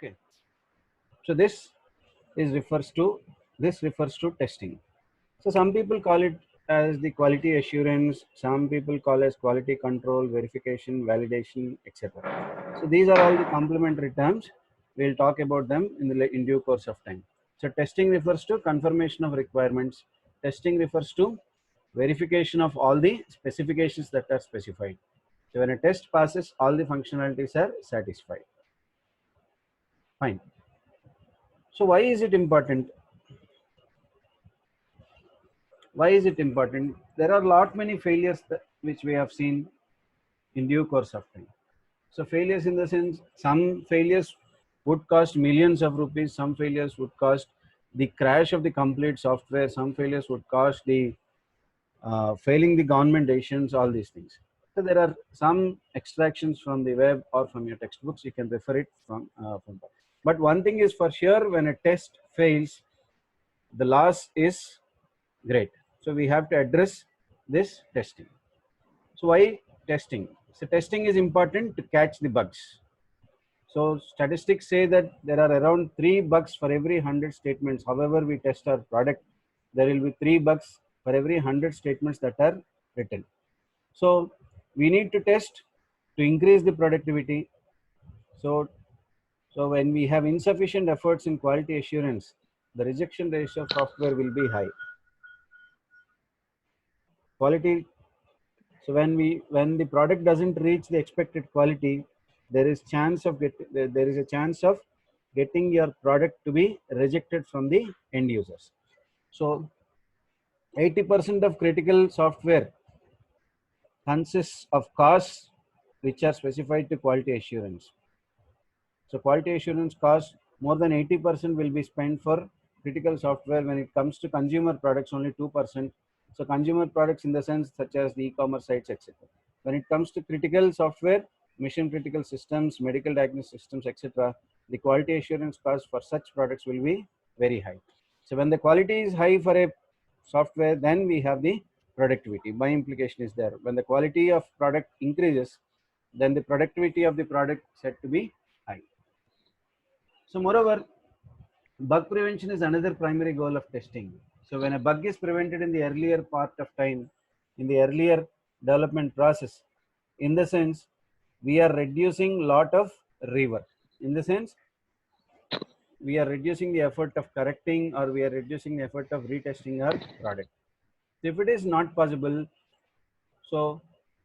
Okay. So this refers to testing. So some people call it as the quality assurance, some people call as quality control, verification, validation, etc. So these are all the complementary terms. We'll talk about them in due course of time. So testing refers to confirmation of requirements. Testing refers to verification of all the specifications that are specified. So when a test passes, all the functionalities are satisfied. Fine. So why is it important? Why is it important? There are lot many failures which we have seen in due course of time. So failures in the sense, some failures would cost millions of rupees, some failures would cost the crash of the complete software, some failures would cost the failing the government decisions, all these things. So there are some extractions from the web or from your textbooks, you can refer it from that. But one thing is for sure, when a test fails, the loss is great. So we have to address this testing. So why testing? So testing is important to catch the bugs. So statistics say that there are around 3 bugs for every 100 statements. However we test our product, there will be 3 bugs for every 100 statements that are written. So we need to test to increase the productivity. So when we have insufficient efforts in quality assurance, the rejection ratio of software will be high. Quality. So when the product doesn't reach the expected quality, there is a chance of getting your product to be rejected from the end users. So 80% of critical software consists of costs which are specified to quality assurance. So quality assurance costs more than 80% will be spent for critical software. When it comes to consumer products, only 2%. So consumer products in the sense such as the e-commerce sites, etc. When it comes to critical software, mission critical systems, medical diagnostic systems, etc., the quality assurance cost for such products will be very high. So when the quality is high for a software, then we have the productivity. By implication is there. When the quality of product increases, then the productivity of the product said to be high. So moreover, bug prevention is another primary goal of testing. So when a bug is prevented in the earlier part of time, in the earlier development process, in the sense we are reducing lot of rework. In the sense we are reducing the effort of correcting, or we are reducing the effort of retesting our product. So if it is not possible, so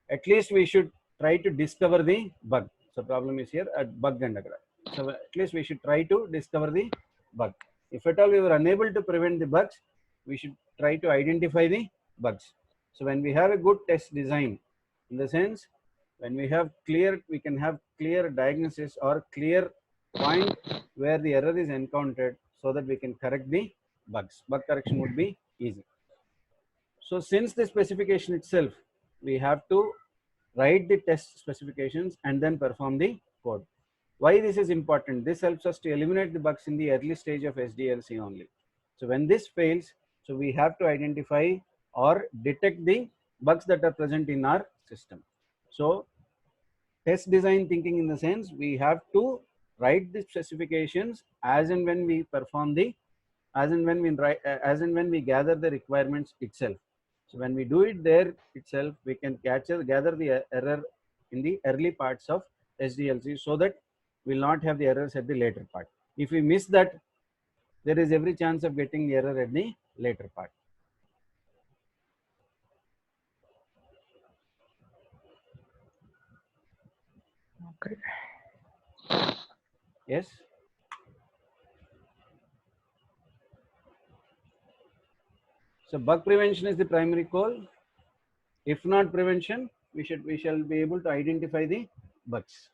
at least we should try to discover the bug. So problem is here at bug and agra. So at least we should try to discover the bug. If at all we were unable to prevent the bugs, we should try to identify the bugs. So when we have a good test design, in the sense when we can have clear diagnosis or clear point where the error is encountered, so that we can correct the bugs. Bug correction would be easy. So since the specification itself, we have to write the test specifications and then perform the code. Why this is important? This helps us to eliminate the bugs in the early stage of SDLC only. So when this fails, so we have to identify or detect the bugs that are present in our system. So test design thinking, in the sense we have to write the specifications as and when we perform the as and when we gather the requirements itself. So when we do it there itself, we can gather the error in the early parts of SDLC, so that we will not have the errors at the later part. If we miss that, there is every chance of getting the error at the later part. Okay. Yes. So bug prevention is the primary goal. If not prevention, we shall be able to identify the bugs.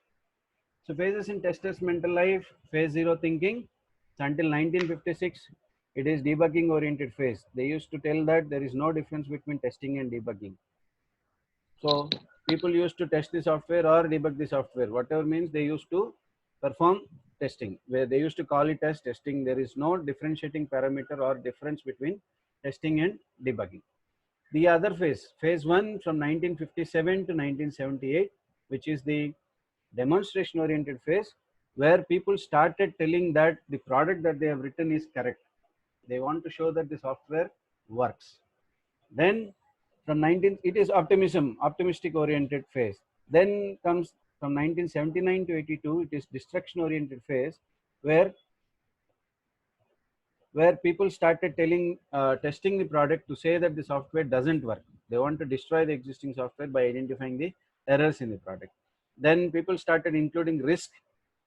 So phases in testers' mental life: phase 0 thinking. So until 1956, it is debugging oriented phase. They used to tell that there is no difference between testing and debugging. So people used to test the software or debug the software. Whatever means, they used to perform testing, where they used to call it as testing. There is no differentiating parameter or difference between testing and debugging. The other phase 1 from 1957 to 1978, which is the demonstration oriented phase. where people started telling that the product that they have written is correct. They want to show that the software works. Then from 19, it is optimistic oriented phase. Then comes from 1979 to 82, it is destruction oriented phase, where people started testing the product to say that the software doesn't work. They want to destroy the existing software by identifying the errors in the product. Then people started including risk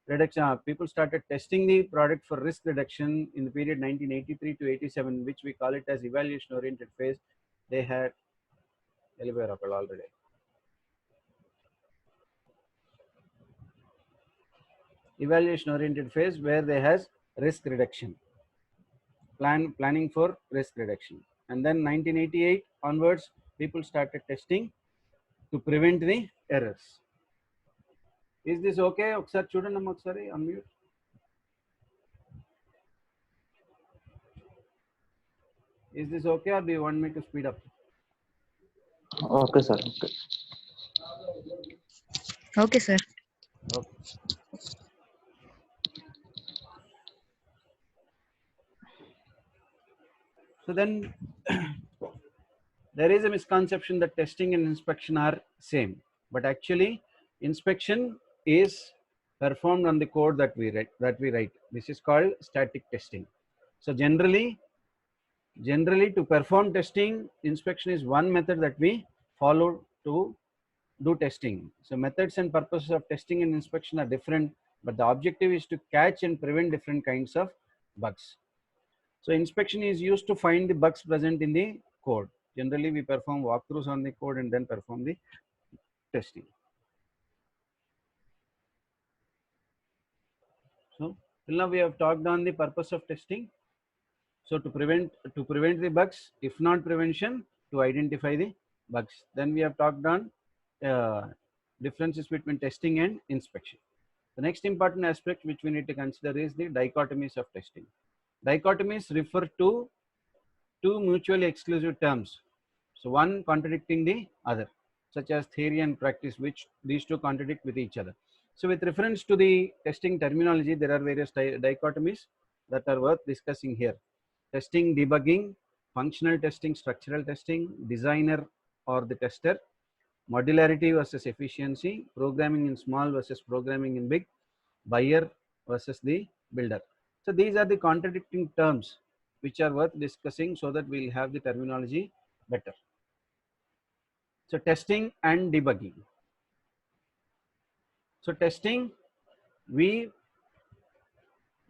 reduction. People started testing the product for risk reduction in the period 1983 to 87, which we call it as evaluation oriented phase. They had already. Evaluation oriented phase where they has risk reduction, planning for risk reduction. And then 1988 onwards, people started testing to prevent the errors. Is this okay? ఒకసారి చూడండి అమ్మ, ఒకసారి unmute. Is this okay, or do you want me to speed up? Okay, sir. Okay. Okay, sir. Okay. So then there is a misconception that testing and inspection are same, but actually inspection is performed on the code that we write. This is called static testing. So generally to perform testing, inspection is one method that we follow to do testing. So methods and purposes of testing and inspection are different, but the objective is to catch and prevent different kinds of bugs. So inspection is used to find the bugs present in the code. Generally, we perform walkthroughs on the code and then perform the testing. So till now we have talked on the purpose of testing. So to prevent the bugs, if not prevention, to identify the bugs. Then we have talked on differences between testing and inspection. The next important aspect which we need to consider is the dichotomies of testing. Dichotomies refer to two mutually exclusive terms, so one contradicting the other, such as theory and practice, which these two contradict with each other. So with reference to the testing terminology, there are various dichotomies that are worth discussing here. Testing, debugging, functional testing, structural testing, designer or the tester, modularity versus efficiency, programming in small versus programming in big, buyer versus the builder. So these are the contradicting terms which are worth discussing so that we'll have the terminology better. So testing and debugging. So testing, we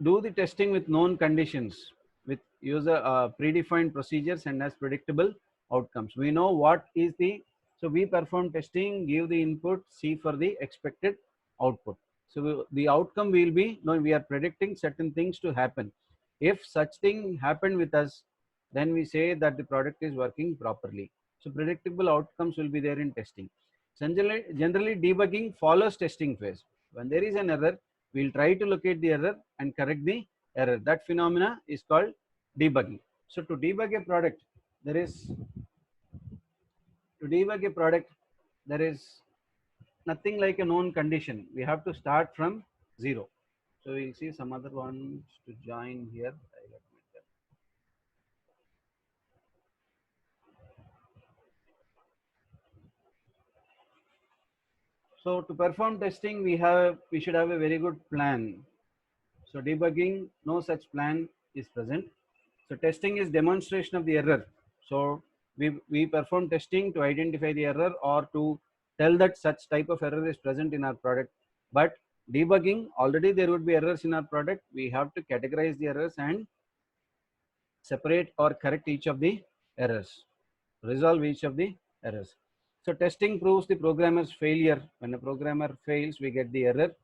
do the testing with known conditions, with user predefined procedures and as predictable outcomes. We know what is the, so we perform testing, give the input, see for the expected output. So the outcome will be, no, we are predicting certain things to happen. If such thing happened with us, then we say that the product is working properly. So predictable outcomes will be there in testing. Generally debugging follows testing phase. When there is an error, we'll try to locate the error and correct the error. That phenomena is called debugging. So to debug a product, there is nothing like a known condition. We have to start from zero. So we'll see some other ones to join here. So to perform testing, we should have a very good plan. So debugging, no such plan is present. So testing is demonstration of the error. So we perform testing to identify the error or to tell that such type of error is present in our product. But debugging, already there would be errors in our product. We have to categorize the errors and separate or correct each of the errors, resolve each of the errors. So testing proves the programmer's failure. When a programmer fails, we get the error.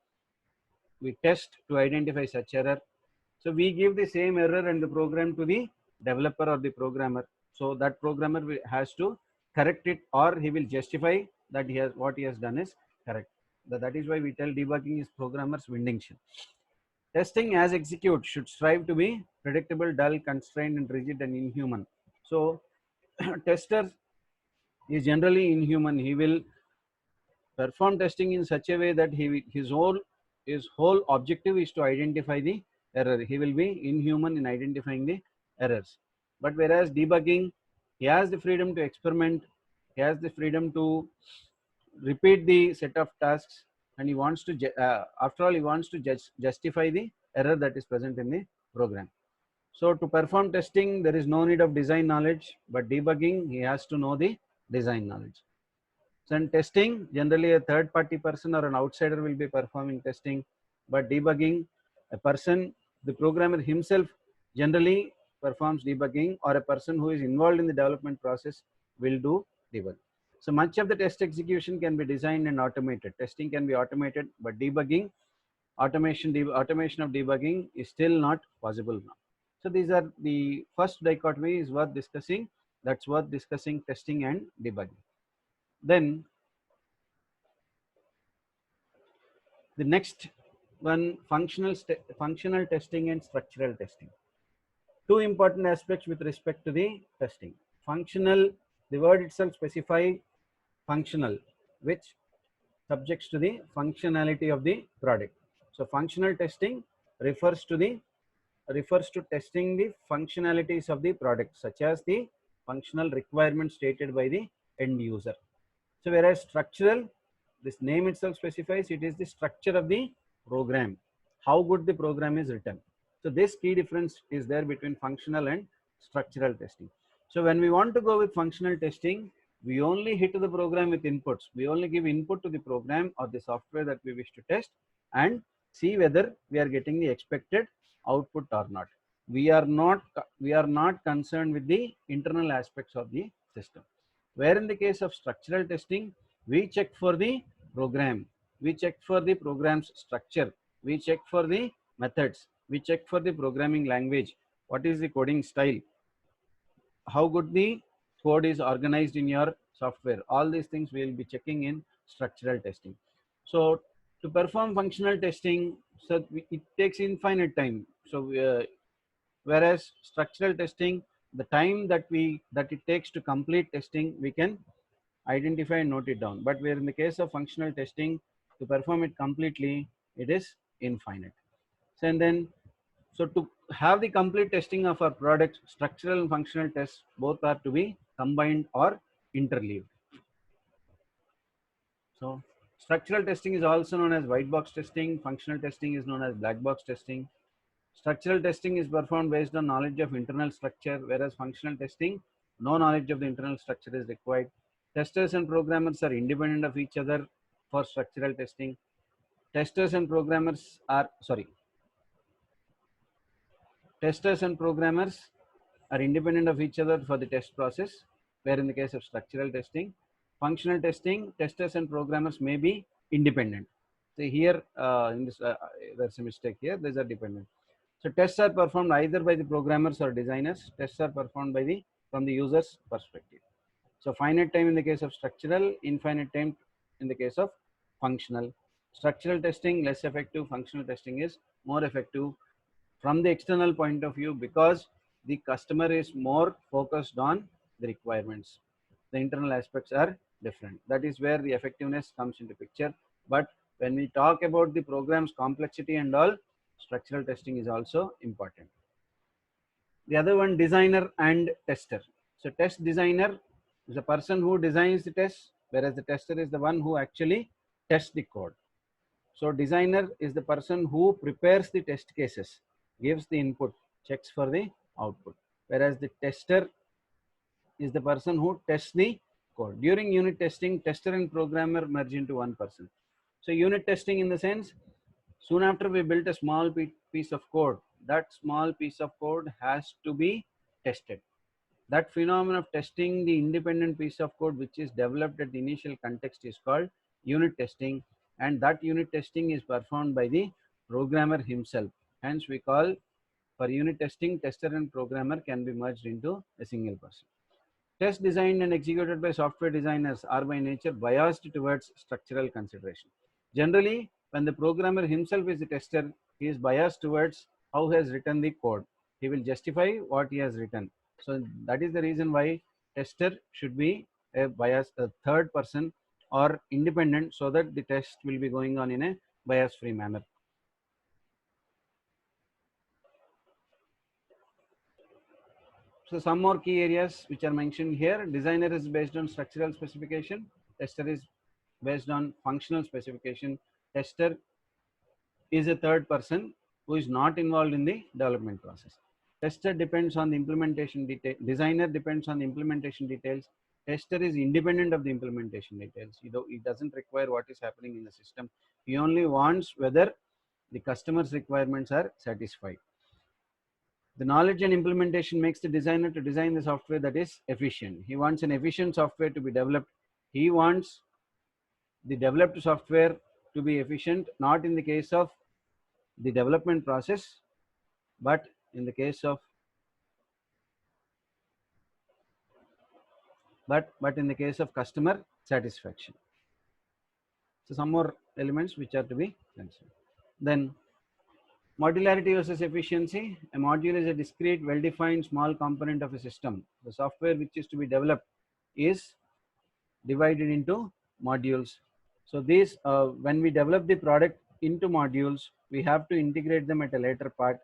We test to identify such error. So we give the same error and the program to the developer or the programmer. So that programmer has to correct it, or he will justify that what he has done is correct. That is why we tell debugging is programmer's vending machine. Testing as execute should strive to be predictable, dull, constrained, and rigid and inhuman. So tester is generally inhuman. He will perform testing in such a way that his whole his whole objective is to identify the error. He will be inhuman in identifying the errors. But whereas debugging, he has the freedom to experiment, he has the freedom to repeat the set of tasks, and he wants to after all he wants to justify the error that is present in the program. So to perform testing, there is no need of design knowledge, but debugging, he has to know the design knowledge. So in testing, generally a third party person or an outsider will be performing testing, but debugging, a person, the programmer himself generally performs debugging, or a person who is involved in the development process will do debug. So much of the test execution can be designed and automated. Testing can be automated, but debugging, automation of debugging is still not possible now. So these are the first dichotomy is worth discussing. That's worth discussing, testing and debugging. Then the next one, functional testing and structural testing. Two important aspects with respect to the testing. Functional, the word itself specify functional, which subjects to the functionality of the product. So functional testing refers to testing the functionalities of the product, such as the functional requirements stated by the end user. So whereas structural, this name itself specifies it is the structure of the program, how good the program is written. So this key difference is there between functional and structural testing. So when we want to go with functional testing, we only hit the program with inputs. We only give input to the program or the software that we wish to test and see whether we are getting the expected output or not. We are not concerned with the internal aspects of the system. Where in the case of structural testing, we check for the program, we check for the program's structure, we check for the methods, we check for the programming language, what is the coding style, how good the code is organized in your software. All these things we will be checking in structural testing. So to perform functional testing, so it takes infinite time. So whereas structural testing, the time that it takes to complete testing, we can identify and note it down. But where in the case of functional testing, to perform it completely, it is infinite. So and then, so to have the complete testing of our product, structural and functional tests both are to be combined or interleaved. So structural testing is also known as white box testing. Functional testing is known as black box testing. Structural testing is performed based on knowledge of internal structure, whereas functional testing, no knowledge of the internal structure is required. Testers and programmers are independent of each other for structural testing. Testers and programmers are, testers and programmers are independent of each other for the test process, where in the case of structural testing, functional testing, testers and programmers may be independent. See here, in this, there's a mistake here, these are dependent. So tests are performed either by the programmers or designers. Tests are performed by from the user's perspective. So finite time in the case of structural, infinite time in the case of functional. Structural testing less effective, functional testing is more effective from the external point of view because the customer is more focused on the requirements. The internal aspects are different. That is where the effectiveness comes into picture. But when we talk about the program's complexity and all, structural testing is also important. The other one, designer and tester. So test designer is a person who designs the test, whereas the tester is the one who actually tests the code. So designer is the person who prepares the test cases, gives the input, checks for the output, whereas the tester is the person who tests the code. During unit testing, tester and programmer merge into one person. So unit testing in the sense, soon after we built a small piece of code, that small piece of code has to be tested. That phenomenon of testing the independent piece of code which is developed at the initial context is called unit testing, and that unit testing is performed by the programmer himself. Hence we call, for unit testing, tester and programmer can be merged into a single person. Tests designed and executed by software designers are by nature biased towards structural consideration. Generally, when the programmer himself is the tester, he is biased towards how he has written the code. He will justify what he has written. So that is the reason why tester should be a third person or independent, so that the test will be going on in a bias-free manner. So some more key areas which are mentioned here. Designer is based on structural specification, tester is based on functional specification. Tester is a third person who is not involved in the development process. Tester depends on the implementation detail. Designer depends on the implementation details. Tester is independent of the implementation details. He doesn't require what is happening in the system. He only wants whether the customer's requirements are satisfied. The knowledge and implementation makes the designer to design the software that is efficient. He wants an efficient software to be developed. He wants the developed software to be efficient, not in the case of the development process, but in the case of but in the case of customer satisfaction. So some more elements which are to be considered. Then modularity versus efficiency. A module is a discrete, well-defined small component of a system. The software which is to be developed is divided into modules. So these, when we develop the product into modules, we have to integrate them at a later part.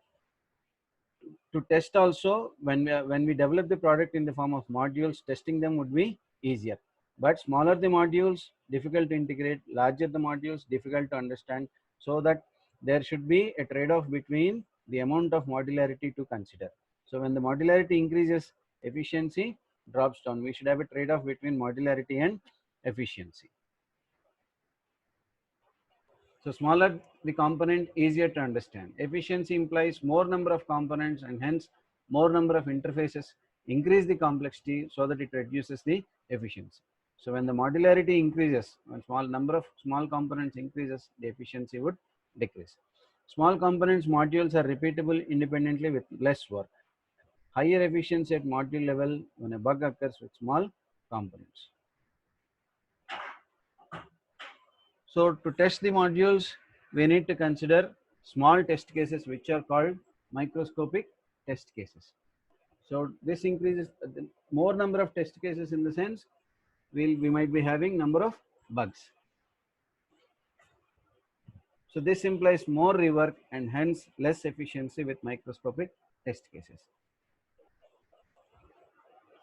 To test also, when we develop the product in the form of modules, testing them would be easier. But smaller the modules, difficult to integrate. Larger the modules, difficult to understand. So that there should be a trade-off between the amount of modularity to consider. So when the modularity increases, efficiency drops down. We should have a trade-off between modularity and efficiency. So smaller the component, easier to understand. Efficiency implies more number of components and hence more number of interfaces. Increase the complexity so that it reduces the efficiency. So when the modularity increases, when small number of small components increases, the efficiency would decrease. Small components modules are repeatable independently with less work. Higher efficiency at module level when a bug occurs with small components. So to test the modules, we need to consider small test cases which are called microscopic test cases. So this increases the more number of test cases in the sense we might be having number of bugs. So this implies more rework and hence less efficiency with microscopic test cases.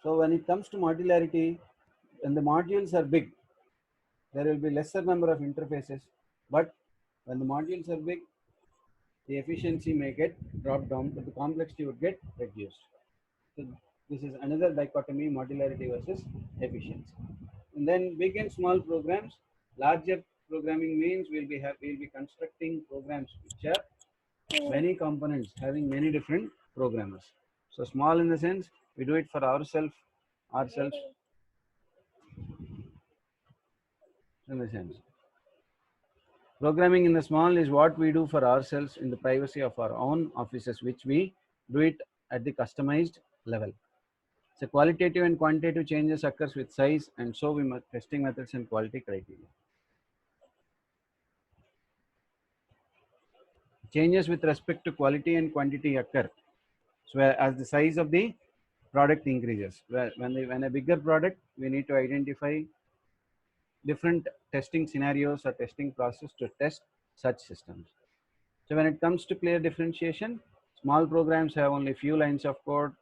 So when it comes to modularity, when the modules are big, there will be lesser number of interfaces, but when the modules are big, the efficiency may get dropped down, but the complexity would get reduced. So this is another dichotomy, modularity versus efficiency. And then big and small programs. Larger programming means we'll be constructing programs which are many components having many different programmers. So small in the sense we do it for ourselves in the sense. Programming in the small is what we do for ourselves in the privacy of our own offices, which we do it at the customized level. So qualitative and quantitative changes occurs with size, and so we must testing methods and quality criteria. Changes with respect to quality and quantity occur. So as the size of the product increases, when a bigger product, we need to identify different testing scenarios or testing process to test such systems. So when it comes to clear differentiation, small programs have only few lines of code.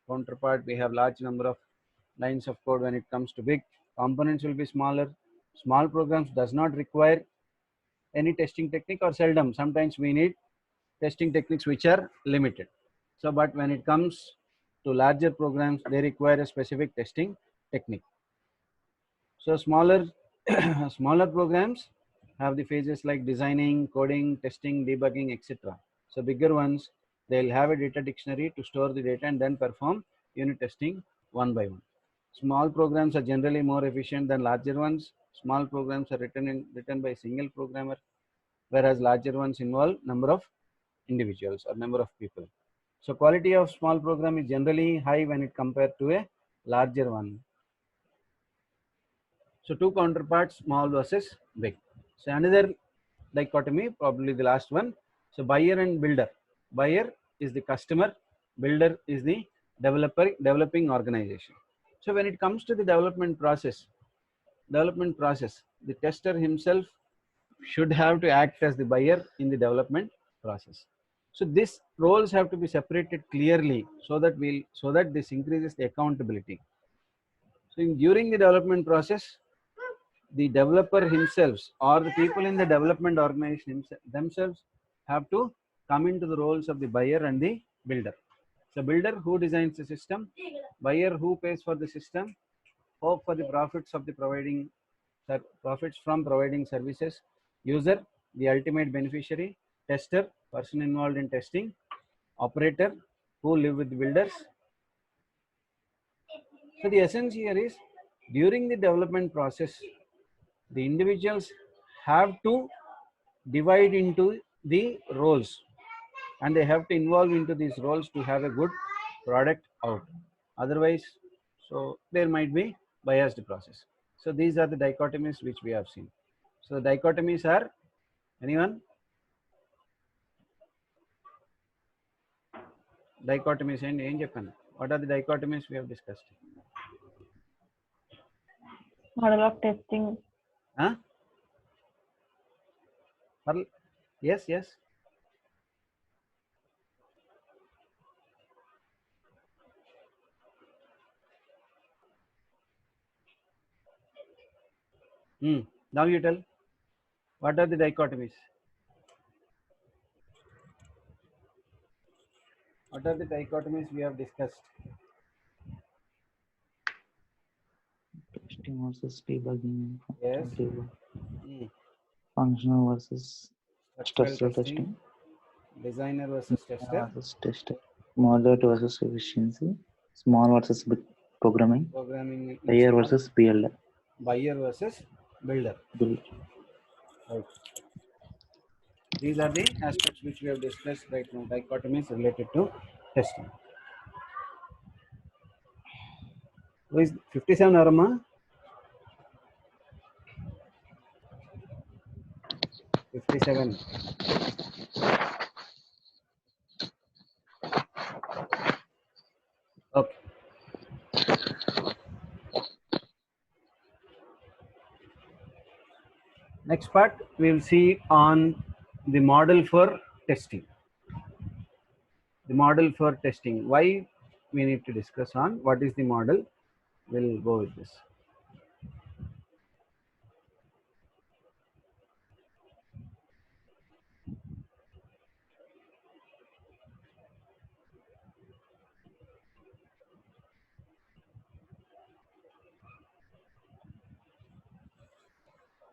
Counterpart, we have large number of lines of code. When it comes to big, components will be smaller. Small programs does not require any testing technique or seldom. Sometimes we need testing techniques which are limited. So, but when it comes to larger programs, they require a specific testing technique. So smaller smaller programs have the phases like designing, coding, testing, debugging, etc. So bigger ones, they'll have a data dictionary to store the data and then perform unit testing one by one. Small programs are generally more efficient than larger ones. Small programs are written by a single programmer, whereas larger ones involve number of individuals or number of people. So quality of small program is generally high when it compared to a larger one. So two counterparts, small versus big. So another dichotomy, probably the last one. So buyer and builder. Buyer is the customer, builder is the developing organization. So when it comes to the development process, the tester himself should have to act as the buyer in the development process. So these roles have to be separated clearly so that this increases the accountability. So during the development process, the developer himself or the people in the development organization themselves have to come into the roles of the buyer and the builder. So builder who designs the system, buyer who pays for the system, hope for the profits of the profits from providing services, user, the ultimate beneficiary, tester, person involved in testing, operator who live with the builders. So the essence here is during the development process, the individuals have to divide into the roles and they have to involve into these roles to have a good product out. Otherwise, so there might be biased process. So these are the dichotomies which we have seen. So the dichotomies are, anyone? Dichotomies and what are the dichotomies we have discussed? Model of testing. Huh? Yes, yes. Now you tell. What are the dichotomies? What are the dichotomies we have discussed? Testing versus debugging. Yes. Functional versus structural testing, testing. designer versus tester, Versus tester. Moderate versus efficiency. Small versus big programming. programming, Buyer versus builder. buyer versus builder. Right. These are the aspects which we have discussed right now. Dichotomies related to testing. Who is 57 Arama? 57. Okay. Next part we will see on the model for testing. The model for testing. Why we need to discuss on what is the model. We'll go with this.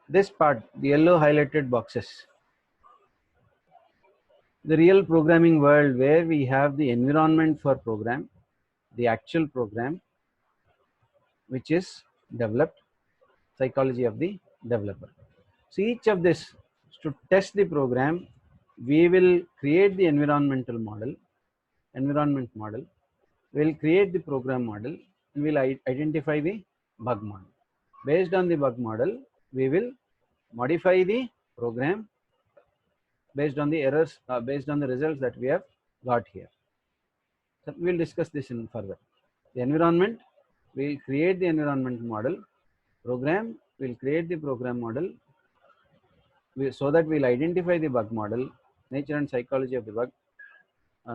This part, the yellow highlighted boxes, the real programming world where we have the environment for program, the actual program which is developed, psychology of the developer. So each of this, to test the program, we will create the environment model, we'll create the program model, and we'll identify the bug model. Based on the bug model, we will modify the program based on the errors, based on the results that we have got here. So we'll discuss this in further. The environment, we'll create the environment model. Program, we'll create the program model so that we'll identify the bug model, nature and psychology of the bug,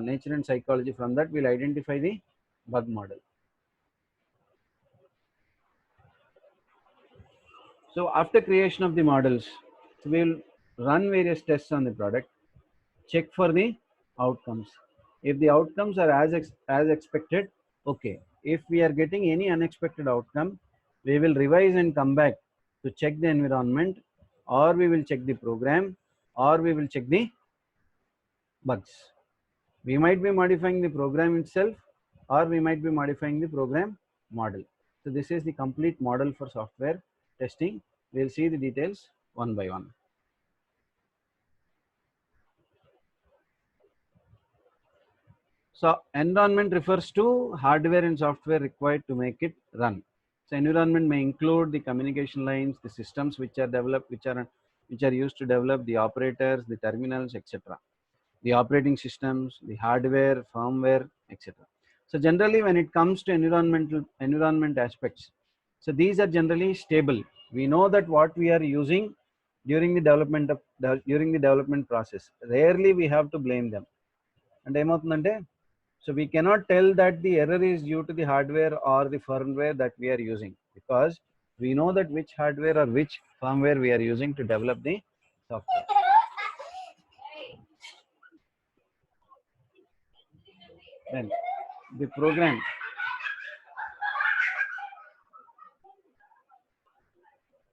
nature and psychology. From that, we'll identify the bug model. So after creation of the models, we'll run various tests on the product, check for the outcomes. If the outcomes are as expected, okay. If we are getting any unexpected outcome, we will revise and come back to check the environment, or we will check the program, or we will check the bugs. We might be modifying the program itself, or we might be modifying the program model. So this is the complete model for software testing. We'll see the details one by one. So environment refers to hardware and software required to make it run. So environment may include the communication lines, the systems which are developed, which are used to develop the operators, the terminals, etc. The operating systems, the hardware, firmware, etc. So generally, when it comes to environment aspects, so these are generally stable. We know that what we are using during the development process. Rarely we have to blame them. And ఏమవుతుందంటే, so we cannot tell that the error is due to the hardware or the firmware that we are using, because we know that which hardware or which firmware we are using to develop the software. Then the program,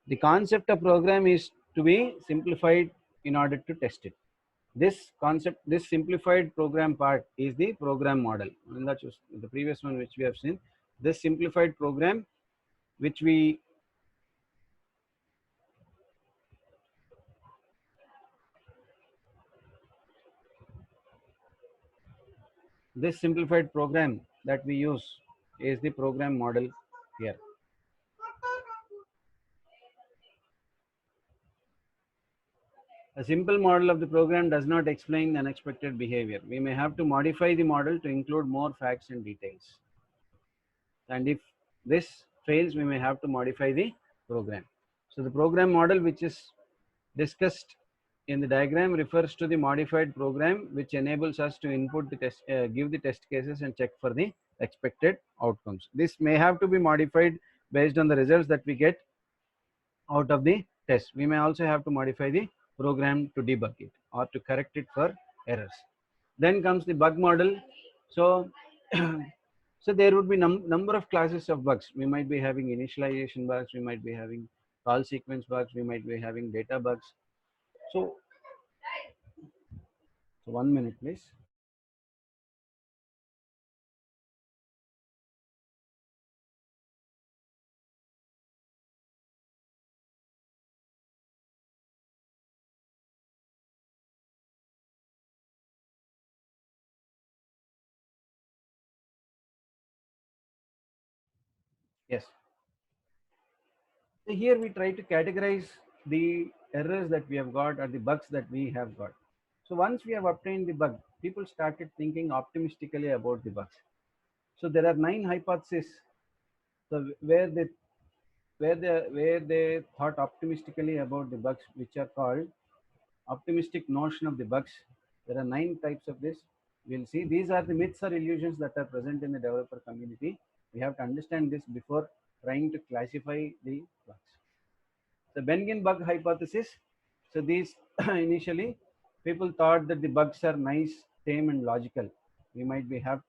the concept of program is to be simplified in order to test it. This concept, this simplified program part is the program model. And that's the previous one which we have seen. This simplified program which we this simplified program that we use is the program model here. A simple model of the program does not explain unexpected behavior. We may have to modify the model to include more facts and details. And if this fails, we may have to modify the program. So the program model which is discussed in the diagram refers to the modified program which enables us to input the test, give the test cases and check for the expected outcomes. This may have to be modified based on the results that we get out of the test. We may also have to modify the program to debug it or to correct it for errors. Then comes the bug model. So so there would be number of classes of bugs. We might be having initialization bugs, we might be having call sequence bugs, we might be having data bugs. So 1 minute please. Yes. So here we try to categorize the errors that we have got or the bugs that we have got. So once we have obtained the bug, people started thinking optimistically about the bugs. So there are 9 hypotheses. So where they thought optimistically about the bugs, which are called optimistic notion of the bugs. There are 9 types of this. We'll see these are the myths or illusions that are present in the developer community. We have to understand this before trying to classify the bugs. The Bengen bug hypothesis. So these initially people thought that the bugs are nice, tame, and logical. We might be have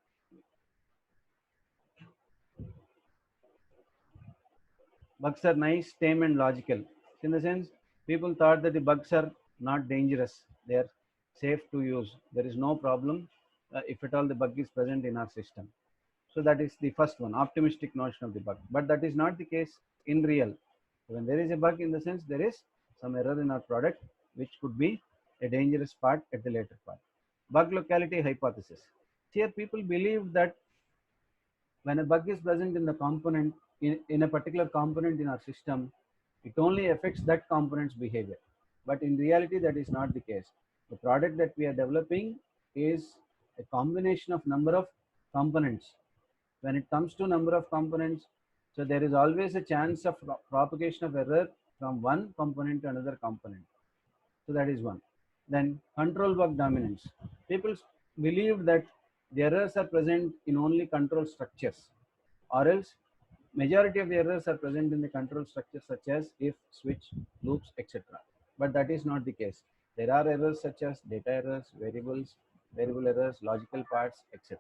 bugs are nice, tame, and logical. In the sense, people thought that the bugs are not dangerous; they are safe to use. There is no problem if at all the bug is present in our system. So that is the first one, optimistic notion of the bug. But that is not the case in real. When there is a bug, in the sense there is some error in our product, which could be a dangerous part at the later part. Bug locality hypothesis. Here, people believe that when a bug is present in the component, in a particular component in our system, it only affects that component's behavior. But in reality, that is not the case. The product that we are developing is a combination of number of components. When it comes to number of components, so there is always a chance of propagation of error from one component to another component. So that is one. Then control bug dominance. People believe that the errors are present in only control structures, or else majority of the errors are present in the control structures such as if, switch, loops, etc. But that is not the case. There are errors such as data errors, variables, variable errors, logical parts, etc.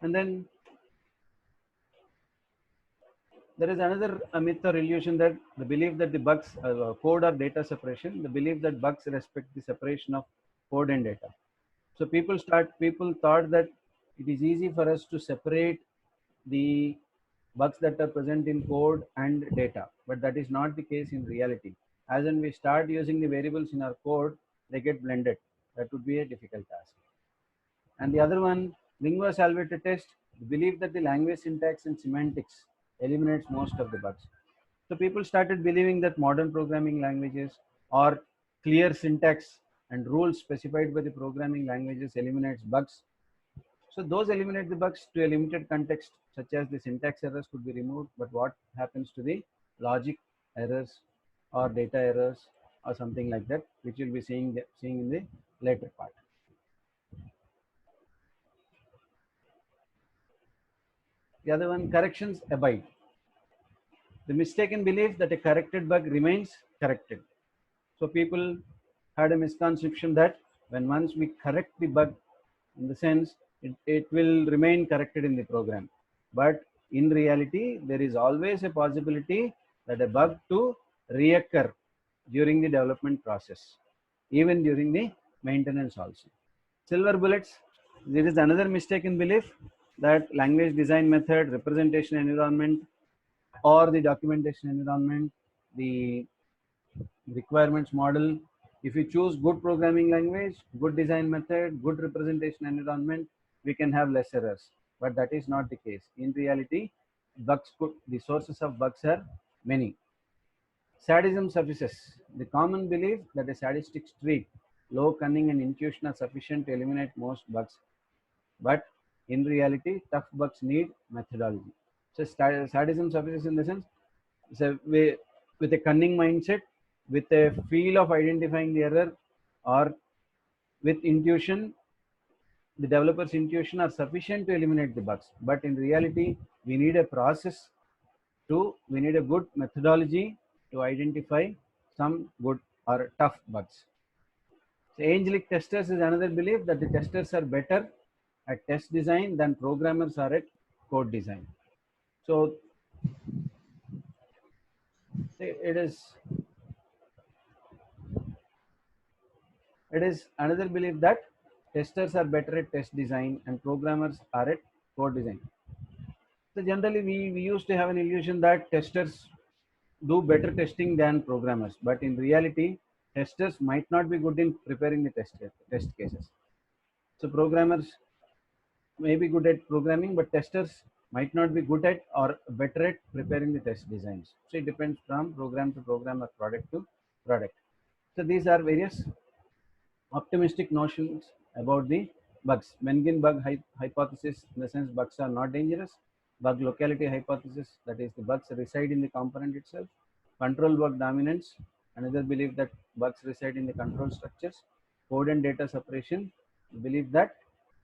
And then there is another myth or illusion, that the belief that the bugs code or data separation, the belief that bugs respect the separation of code and data. So people thought that it is easy for us to separate the bugs that are present in code and data, but that is not the case in reality. As when we start using the variables in our code, they get blended. That would be a difficult task. And the other one, lingua salvator test, believe that the language syntax and semantics eliminates most of the bugs. So people started believing that modern programming languages or clear syntax and rules specified by the programming languages eliminates bugs. So those eliminate the bugs to a limited context, such as the syntax errors could be removed, but what happens to the logic errors or data errors or something like that, which you'll be seeing in the later part. The other one, corrections abide. The mistaken belief that a corrected bug remains corrected. So people had a misconception that when once we correct the bug, in the sense it will remain corrected in the program. But in reality, there is always a possibility that a bug to reoccur during the development process, even during the maintenance also. Silver bullets, there is another mistaken belief that language design method, representation environment, or the documentation environment, the requirements model, if you choose good programming language, good design method, good representation environment, we can have less errors. But that is not the case. In reality, the sources of bugs are many. Sadism suffices. The common belief that a sadistic streak, low cunning and intuition are sufficient to eliminate most bugs. But in reality, tough bugs need methodology. So sadism suffices in the sense, so with a cunning mindset, with a feel of identifying the error, or with intuition, the developer's intuition are sufficient to eliminate the bugs. But in reality, we need a process we need a good methodology to identify some good or tough bugs. So angelic testers is another belief that the testers are better at test design than programmers are at code design. So it is another belief that testers are better at test design and programmers are at code design. So generally we used to have an illusion that testers do better testing than programmers, but in reality, testers might not be good in preparing the test cases. So programmers may be good at programming, but testers might not be good at or better at preparing the test designs. So it depends from program to program or product to product. So these are various optimistic notions about the bugs. Mengen bug hypothesis, in the sense bugs are not dangerous. Bug locality hypothesis, that is the bugs reside in the component itself. Control bug dominance, another belief that bugs reside in the control structures. Code and data separation, believe that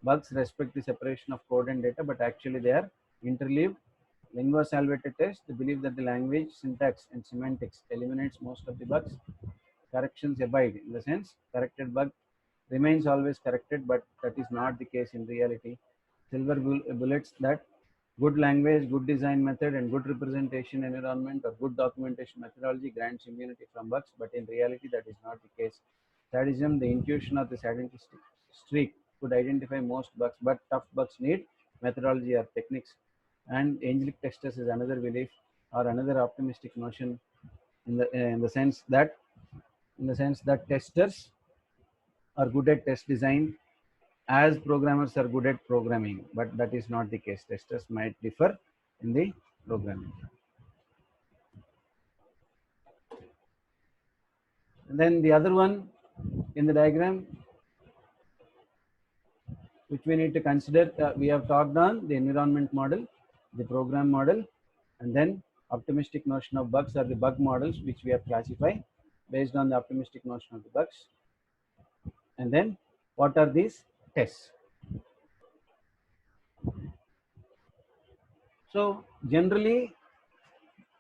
bugs respect the separation of code and data, but actually they are interleaved. Lingua salvata test, the belief that the language, syntax and semantics eliminates most of the bugs. Corrections abide, in the sense corrected bug remains always corrected, but that is not the case in reality. Silver bullets, that good language, good design method and good representation environment or good documentation methodology grants immunity from bugs, but in reality that is not the case. Sadism, the intuition of the sadistic streak could identify most bugs, but tough bugs need methodology or techniques. And angelic testers is another belief or another optimistic notion in the sense that testers are good at test design as programmers are good at programming, but that is not the case. Testers might differ in the programming. And then the other one in the diagram, which we need to consider, we have talked on the environment model, the program model, and then optimistic notion of bugs are the bug models, which we have classified based on the optimistic notion of the bugs. And then what are these tests? So generally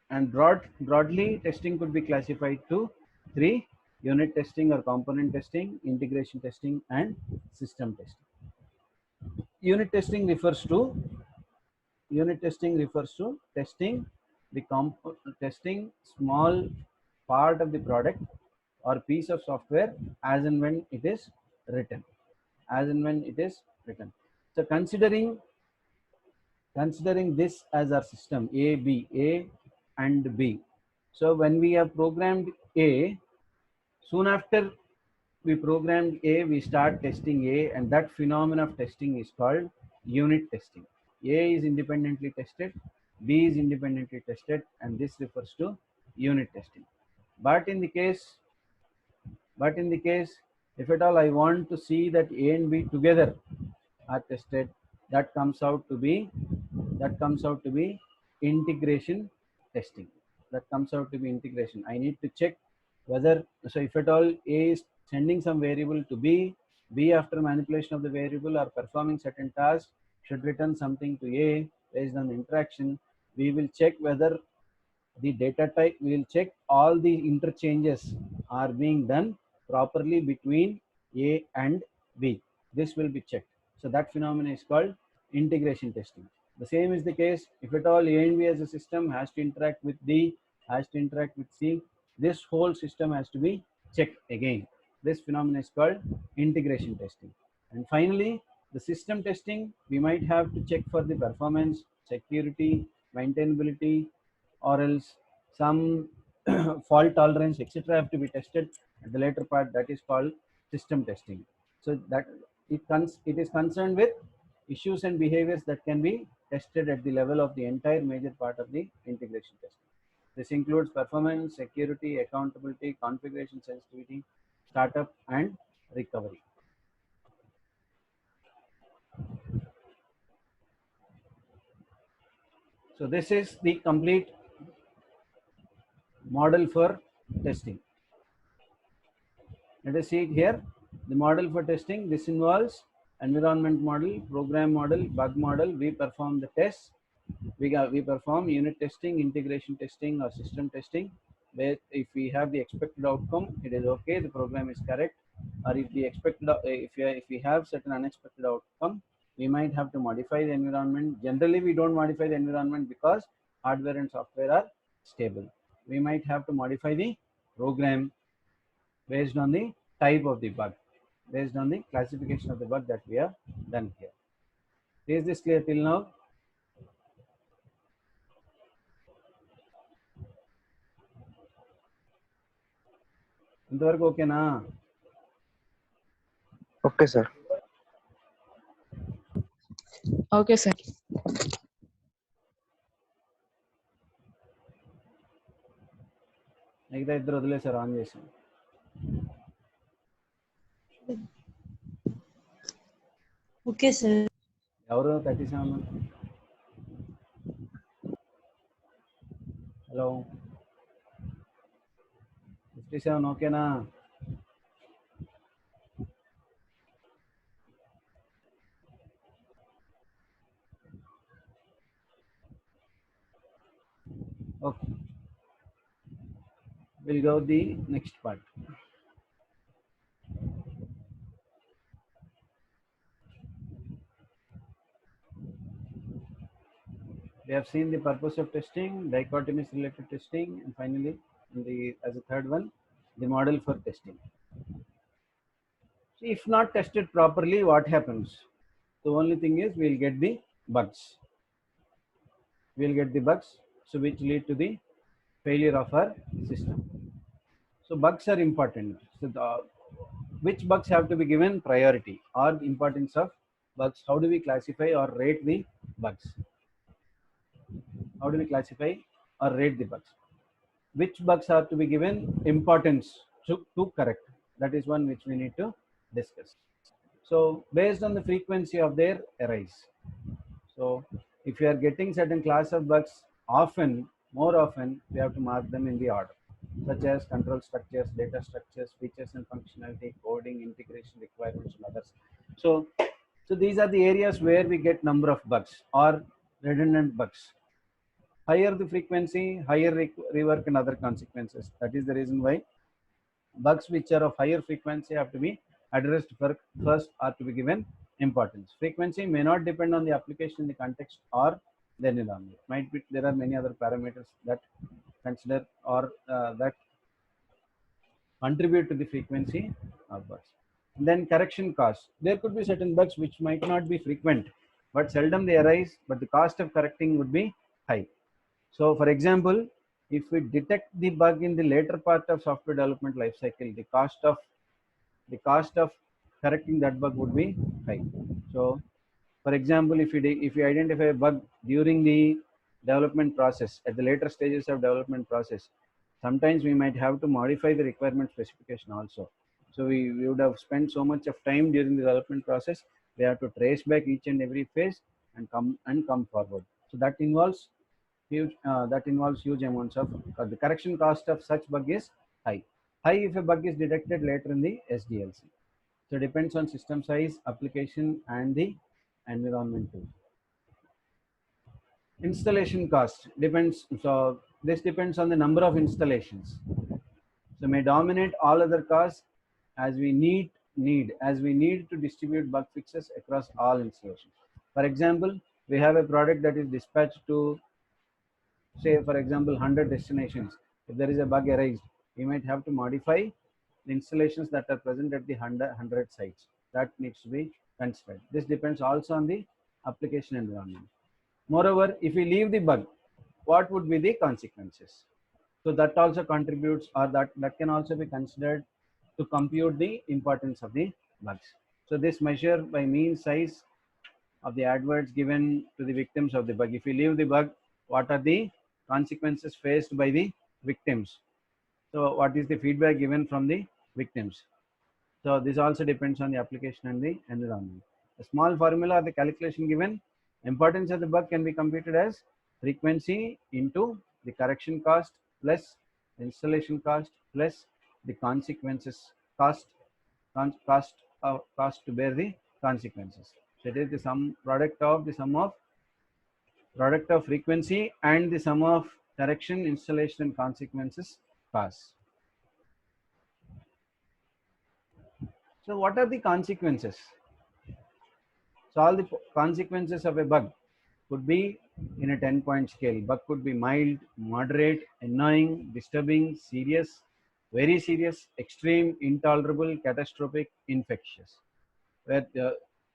and broadly, testing could be classified to three: unit testing or component testing, integration testing, and system testing. Unit testing refers to testing testing small part of the product or piece of software as and when it is written. So considering this as our system A and B. So when we have programmed A, soon after we programmed A, we start testing A, and that phenomenon of testing is called unit testing. A is independently tested, B is independently tested, and this refers to unit testing. But in the case, if at all I want to see that A and B together are tested, that comes out to be integration testing. that comes out to be integration. I need to check whether, so if at all A is sending some variable to B after manipulation of the variable or performing certain tasks should return something to A based on the interaction. We will check whether the data type, we will check all the interchanges are being done properly between A and B. This will be checked. So that phenomenon is called integration testing. The same is the case if at all A and B as a system has to interact with D, has to interact with C, this whole system has to be checked again. This phenomenon is called integration testing. And finally, the system testing, we might have to check for the performance, security, maintainability, or else some fault tolerance, etc. have to be tested at the later part. That is called system testing. So that it is concerned with issues and behaviors that can be tested at the level of the entire major part of the integration testing. This includes performance, security, accountability, configuration sensitivity, startup, and recovery. So this is the complete model for testing. Let us see it here. The model for testing, this involves environment model, program model, bug model. We perform the tests. We perform unit testing, integration testing, or system testing. Where if we have the expected outcome, it is okay, the program is correct. Or if the expected, if we have certain unexpected outcome, we might have to modify the environment. Generally, we don't modify the environment because hardware and software are stable. We might have to modify the program based on the type of the bug, based on the classification of the bug that we have done here. Is this clear till now? ఇంతవరకు ఓకేనా? Okay, sir. Okay, sir. మిగతా ఇద్దరు వదిలేసారు, on చేసాను. Okay, sir. ఎవరు 37? Hello, 57 ఓకేనా? Okay, we'll go the next part. We have seen the purpose of testing, dichotomous related testing, and finally, as a third one, the model for testing. So if not tested properly, what happens? The only thing is we'll get the bugs. We'll get the bugs, so which lead to the failure of our system. So bugs are important. So which bugs have to be given priority or importance of bugs? How do we classify or rate the bugs? How do we classify or rate the bugs? Which bugs are to be given importance to correct? That is one which we need to discuss. So based on the frequency of their arise. So if you are getting certain class of bugs more often, we have to mark them in the order, such as control structures, data structures, features and functionality, coding, integration requirements, and others. So these are the areas where we get number of bugs or redundant bugs. Higher the frequency, higher rework and other consequences. That is the reason why bugs which are of higher frequency have to be addressed first or to be given importance. Frequency may not depend on the application, the context, or the environment. Might be there are many other parameters that consider or that contribute to the frequency of bugs. And then correction cost. There could be certain bugs which might not be frequent, but seldom they arise, but the cost of correcting would be high. So for example, if we detect the bug in the later part of software development life cycle, the cost of correcting that bug would be high. So for example, if we identify a bug during the development process, at the later stages of development process, sometimes we might have to modify the requirement specification also. So we would have spent so much of time during the development process, we have to trace back each and every phase and come forward. So that involves huge that involves huge amounts of the correction cost of such bug is high. High if a bug is detected later in the SDLC. So depends on system size, application, and the environment too. Installation cost depends. So this depends on the number of installations. So may dominate all other costs as we need to distribute bug fixes across all installations. For example, we have a product that is dispatched to, say for example, 100 destinations. If there is a bug arised, we might have to modify the installations that are present at the 100 sites. That needs to be considered. This depends also on the application environment. Moreover, if we leave the bug, what would be the consequences? So that also contributes, or that can also be considered to compute the importance of the bugs. So this measure by mean size of the adverts given to the victims of the bug. If we leave the bug, what are the consequences faced by the victims? So what is the feedback given from the victims? So this also depends on the application and the environment. A small formula or the calculation given, importance of the bug can be computed as frequency into the correction cost plus installation cost plus the consequences cost to bear the consequences. So it is the sum product of frequency and the sum of correction, installation, and consequences cost. So what are the consequences? So all the consequences of a bug could be in a 10-point scale. Bug could be mild, moderate, annoying, disturbing, serious, very serious, extreme, intolerable, catastrophic, infectious. Where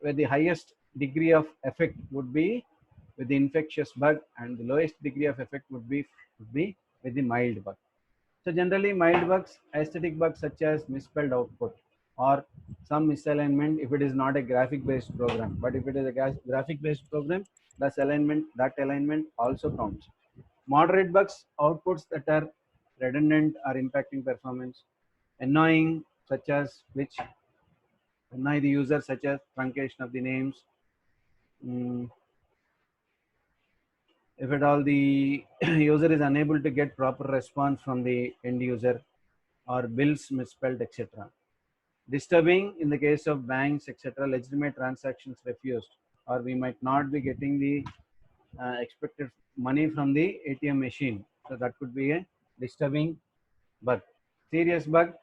the highest degree of effect would be with the infectious bug, and the lowest degree of effect would be with the mild bug. So generally mild bugs, aesthetic bugs such as misspelled output or some misalignment if it is not a graphic based program. But if it is a graphic based program, that alignment also counts. Moderate bugs, outputs that are redundant or impacting performance. Annoying, such as which annoy the user, such as truncation of the names. If at all the user is unable to get proper response from the end user, or bills misspelled, etc. Disturbing in the case of banks, etc. Legitimate transactions refused, or we might not be getting the expected money from the ATM machine. So that could be a disturbing bug. Serious bug.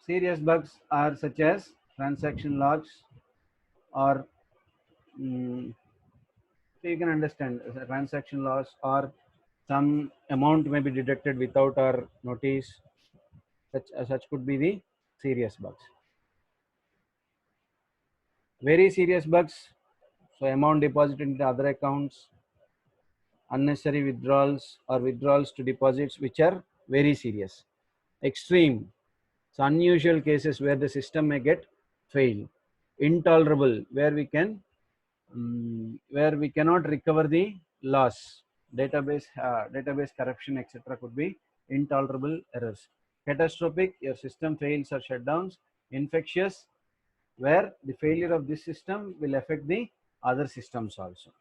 Serious bugs are such as transaction logs, or so you can understand transaction loss, or some amount may be deducted without our notice. Such could be the serious bugs. Very serious bugs, so amount deposited into other accounts, unnecessary withdrawals or withdrawals to deposits which are very serious. Extreme, so unusual cases where the system may get failed. Intolerable, where we cannot recover the loss. Database corruption, etc. could be intolerable errors. Catastrophic, your system fails or shutdowns. Infectious, where the failure of this system will affect the other systems also.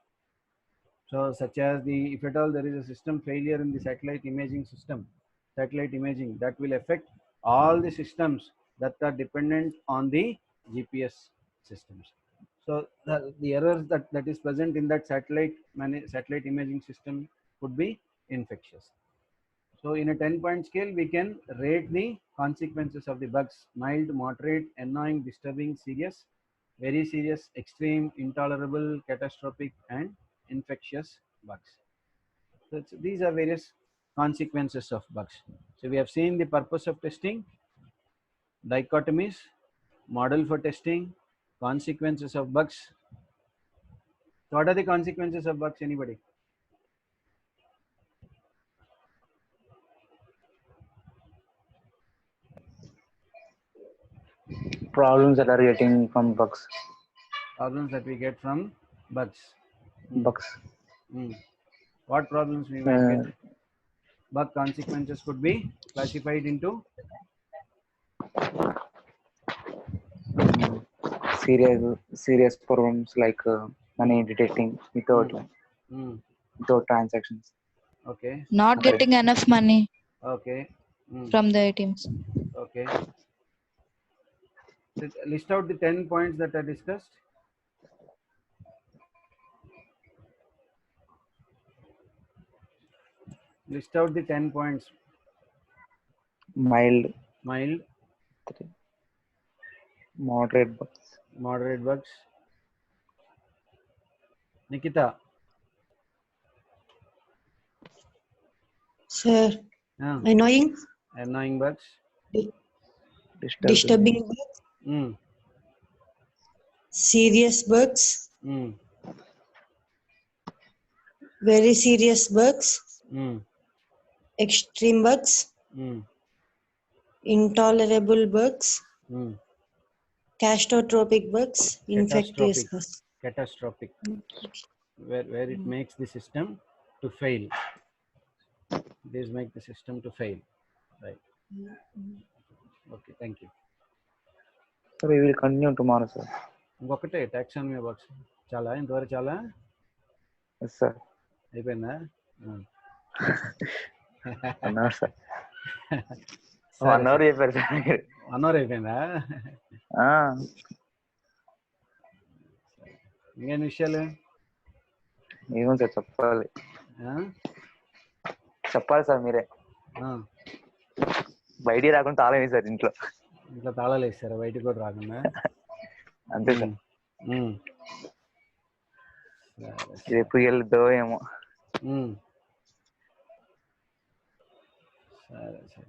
So such as if at all there is a system failure in the satellite imaging system, that will affect all the systems that are dependent on the GPS systems. So the errors that is present in that satellite imaging system could be infectious. So in a 10-point scale, we can rate the consequences of the bugs: mild, moderate, annoying, disturbing, serious, very serious, extreme, intolerable, catastrophic, and infectious bugs. So these are various consequences of bugs. So we have seen the purpose of testing, dichotomies, model for testing, consequences of bugs. So what are the consequences of bugs? Anybody? Problems that are getting from bugs. Problems that we get from bugs. Bugs. What problems we might get? Bug consequences could be classified into serious problems like money detecting without transactions. Okay. Not Okay. getting enough money Okay. from the ATMs. Okay. List out the 10 points that are discussed. List out the 10 points. Mild, moderate bugs. Moderate bugs. Nikita. Sir, annoying, Annoying bugs. disturbing bugs, serious bugs, very serious bugs, extreme bugs, intolerable bugs, catastrophic bugs, infectious bugs. Catastrophic. Where it makes the system to fail. These make the system to fail. Right. Okay, thank you. So we will continue tomorrow, sir. ఇంకొకటే taxonomy box చాలా ఇంతవరకు చాలా Yes, sir. అయిపోయిందా? 1 hour, sir. 1 hour చెప్పారు sir. 1 hour అయిపోయిందా? ఇంకేం విషయాలు? ఏమో సార్ చెప్పాలి సార్ మీరే. బయటికి రాకుండా తాళం వేసారు ఇంట్లో తాళాలు వేసారా? బయటికి కూడా రాకుండా? అంతే సార్. ఎప్పుడు వెళ్తుందో ఏమో. సరే సరే.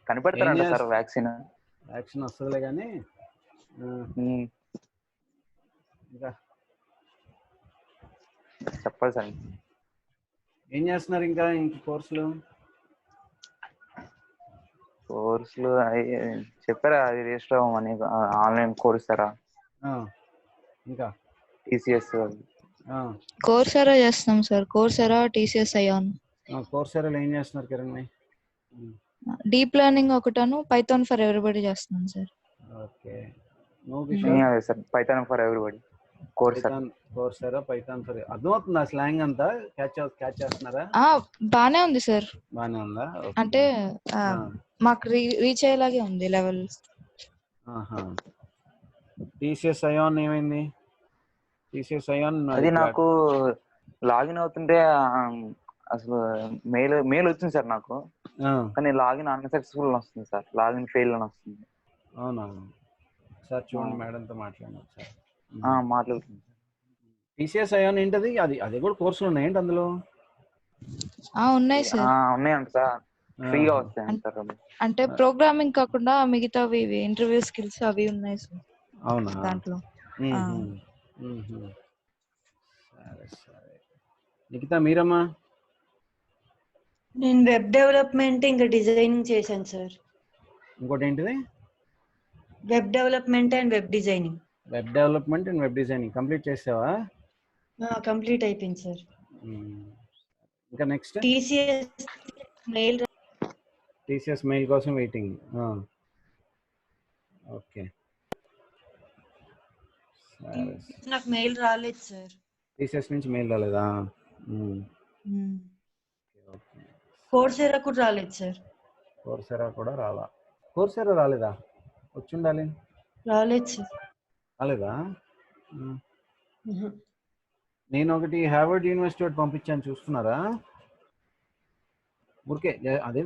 కనిపెడతారంట సార్ వ్యాక్సిన్ వస్తుందిలే కానీ. ఇంకా చెప్పాలి సార్. ఏం చేస్తున్నారు ఇంకా కోర్సులు చెప్పారా? అది రిజిస్టర్ అవ్వమని ఆన్లైన్ కోర్సారా? ఇంకా టీసీఎస్ కోర్సెరా చేస్తున్నాం సార్. Coursera, TCS iON. కోర్సెరాలో ఏం చేస్తున్నారు కిరణ్? డీప్ లెర్నింగ్ ఒకటను పైథాన్ ఫర్ ఎవ్రీబడి చేస్తున్నాం సార్. ఓకే. అదే sir Python for everybody Coursera Python for. అర్థమవుతుందా స్లాంగ్ అంతా? క్యాచ్ చేస్తున్నారా? బానే ఉంది సార్. బానే ఉందా? అంటే మాకు రీచ్ అయ్యేలాగే ఉంది లెవెల్. టీసీఎస్ అయాన్ ఏమైంది? టీసీఎస్ అయాన్ అది నాకు లాగిన్ అవుతుంటే అసలు మెయిల్ వచ్చింది సార్ నాకు, కానీ లాగిన్ అన్సక్సెస్ఫుల్ వస్తుంది సార్. లాగిన్ ఫెయిల్ అని వస్తుంది. అవునా? సార్ చూడండి, మేడంతో మాట్లాడండి ఒకసారి. మాట్లాడుతుంది. టీసీఎస్ అయాన్ ఏంటది? అది కూడా కోర్సులు ఉన్నాయి ఏంటి అందులో? ఉన్నాయి సార్. ఉన్నాయంట సార్, ఫ్రీగా వస్తాయి సార్. అంటే ప్రోగ్రామింగ్ కాకుండా మిగతావి ఇంటర్వ్యూ స్కిల్స్ అవి ఉన్నాయి సార్. అవునా? దాంట్లో సరే సరే. నిఖిత మీరమ్మా? నేను వెబ్ డెవలప్మెంట్ ఇంకా డిజైనింగ్ చేశాను సార్. ఇంకోటి ఏంటిది? Web development and web designing. Web development and web designing complete చేసావా? కంప్లీట్ అయిపోయింది సార్. ఇంకా నెక్స్ట్ టీసీఎస్ మెయిల్ కోసం వెయిటింగ్. ఓకే. నాకు మెయిల్ రాలేదు సార్. టీసీఎస్ నుంచి మెయిల్ రాలేదా? కోర్సెరా కూడా రాలేదు సార్. కోర్సెరా కూడా రాలా? కోర్సెరా రాలేదా? వచ్చి ఉండాలి. రాలేదు సార్. రాలేదా? నేను ఒకటి హార్వర్డ్ యూనివర్సిటీ ఒకటి పంపించాను, చూస్తున్నారా? ఊరికే అదే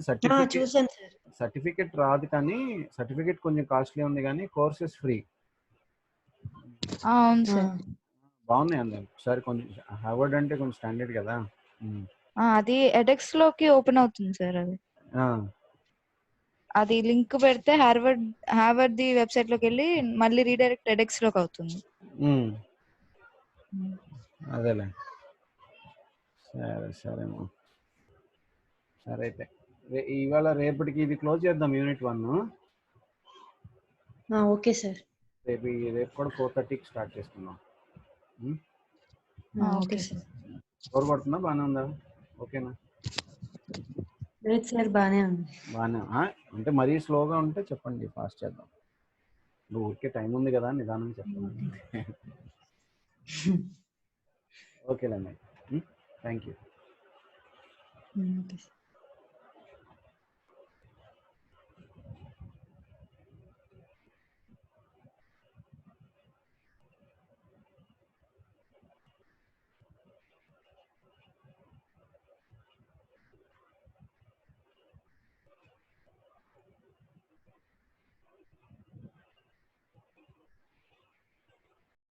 సర్టిఫికెట్ రాదు, కానీ సర్టిఫికెట్ కొంచెం కాస్ట్లీ ఉంది, కానీ కోర్సెస్ ఫ్రీ. బాగున్నాయి అండి. ఒకసారి కొంచెం హార్వర్డ్ అంటే కొంచెం స్టాండర్డ్ కదా. అది ఎడెక్స్ లోకి ఓపెన్ అవుతుంది సార్. అది లింక్ పెడితే హార్వర్డ్ ది వెబ్సైట్ లోకి వెళ్ళి మళ్ళీ రీడైరెక్ట్ ఎడెక్స్ లోకి అవుతుంది. అదేలే. సరే సరేమా. సరే అయితే ఇవాళ రేపటికి ఇది క్లోజ్ చేద్దాం, యూనిట్ 1. Okay sir. రేపు కూడా 4:30కి స్టార్ట్ చేసుకుందాం. Okay sir. బోర్ కొడుతుందా? బాగానే ఉందా? ఓకేనా? లేదు సార్, బాగానే ఉంది. బాగానే అంటే మరీ స్లోగా ఉంటే చెప్పండి, ఫాస్ట్ చేద్దాం. ఊరికే టైం ఉంది కదా, నిదానం చెప్పండి. ఓకే అమ్మాయి, థ్యాంక్ యూ. Okay.